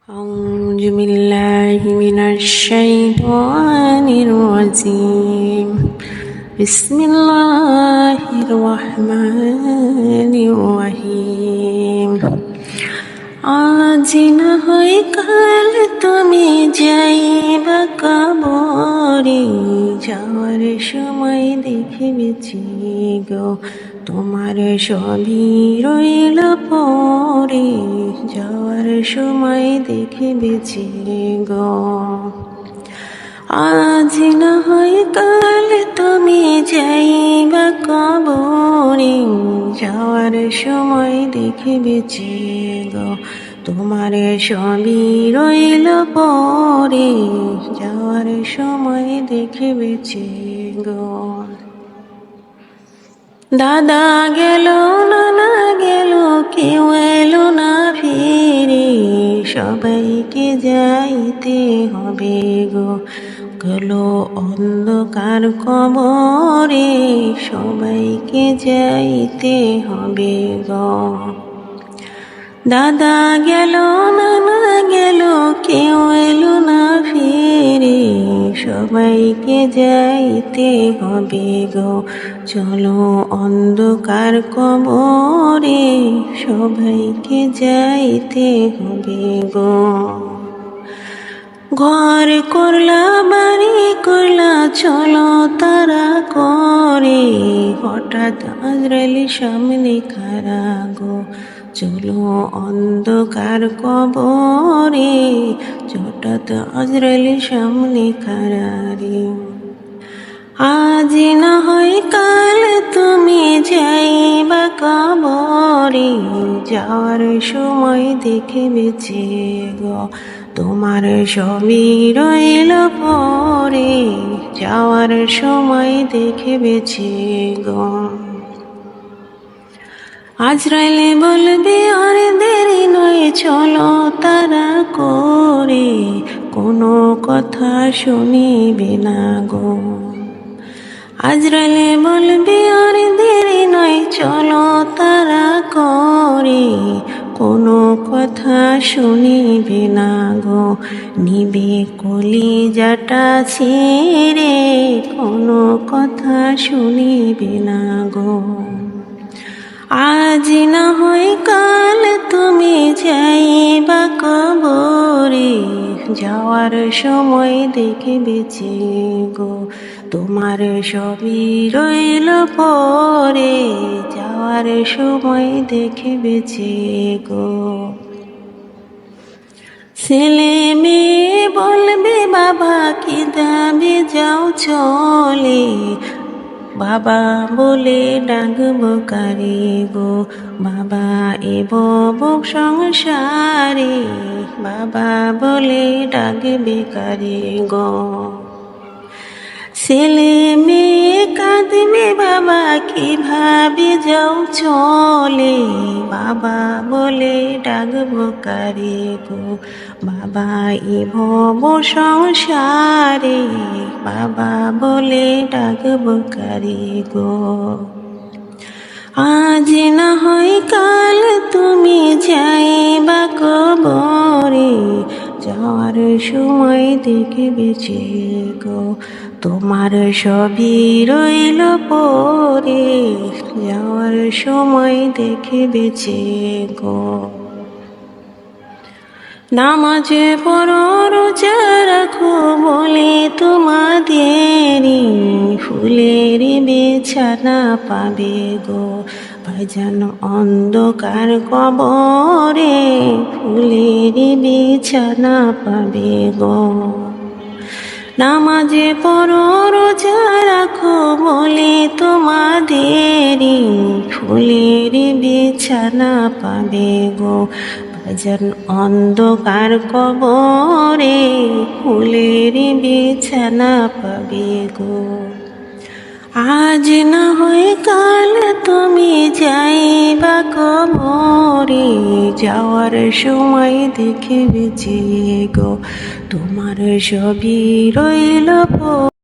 أعوذ بالله من الشيطان الرجيم بسم الله الرحمن الرحيم আজ না হয় কাল তুমি যাইবা কবরে, যাওয়ার সময় দেখবেছি গো তোমার সবই রইল পরে, যাওয়ার সময় দেখবেছি গো। আজ না হয় কাল তুমি যাইবা কবরে, যাওয়ার সময় দেখবেছি গো তোমার সবই রইল পরে, যাওয়ার সময় দেখবেছি গো। দাদা গেল নানা গেল কেউ এলো না ফিরে, সবাইকে যাইতে হবে গো গেলো অন্ধকার কবরে, সবাইকে যাইতে হবে গো। দাদা গেল নানা গেল কেউ এলো না ফিরে, সবাইকে যাইতে হবে গো চলো অন্ধকার কবরে, সবাইকে যাইতে হবে গো। ঘর করলা বাড়ি করলা চলো তারা করে, হঠাৎ আজরাইল সামনে খাড়া গো চলো অন্ধকার কবরে, হঠাৎ আজরাইল সামনে খাড়া রে। আজ না হয় কাল তুমি যাইবা কবরে, যাওয়ার সময় দেখবেছি গো তোমার সবই রইল পরে, যাওয়ার সময় দেখবেছি গো। আজরাইলে বলবে আর দেরি নয় চলো তারা করে, কোনো কথা শুনিবে না গো। আজরাইলে বলবে আর দেরি নয় চলো তারা করে, কোনো কথা শুনিবে না গো। নিবে কলিজাটা ছিঁড়ে, কোনো কথা শুনিবে না গো। আজ না হয় কাল তুমি যাইবা কবরে, যাওয়ার সময় দেখবেছি গো তোমার সবই রইল পরে, যাওয়ার সময় দেখবেছি গো। ছেলে মেয়ে বলবে বাবা কি দাবি যাও চলে, বাবা বলে ডাকবো কারে গো বাবা এ বব সংসারে, বাবা বলে ডাকবে কারে গো। ছেলে মেয়ে কাঁদবে বাবা কিভাবে যাও চলে, বাবা বলে ডাকবো কারে গো বাবা এ ভব সংসারে, বাবা বলে ডাকবো কারে গো। আজ না হয় কাল তুমি যাইবা কবরে, যাওয়ার সময় দেখবেছি গো তোমার সবই রইল পরে, যাওয়ার সময় দেখবেছি গো। নামাজে পড়ো রোজা রাখো বলে তোমাদের, ফুলের বিছানা পাবে গো ভাইজান অন্ধকার কবরে, ফুলের বিছানা পাবে গো। নামাজে পড়ো রোজা রাখো বলে তোমাদের, ফুলের বিছানা পাবে গো ভাইজান অন্ধকার কবরে, ফুলের বিছানা পাবে গো। আজ না হয় কাল তুমি যাইবা কবরে, যাওয়ার সময় দেখবেছি গো তোমার সবই রইল পরে।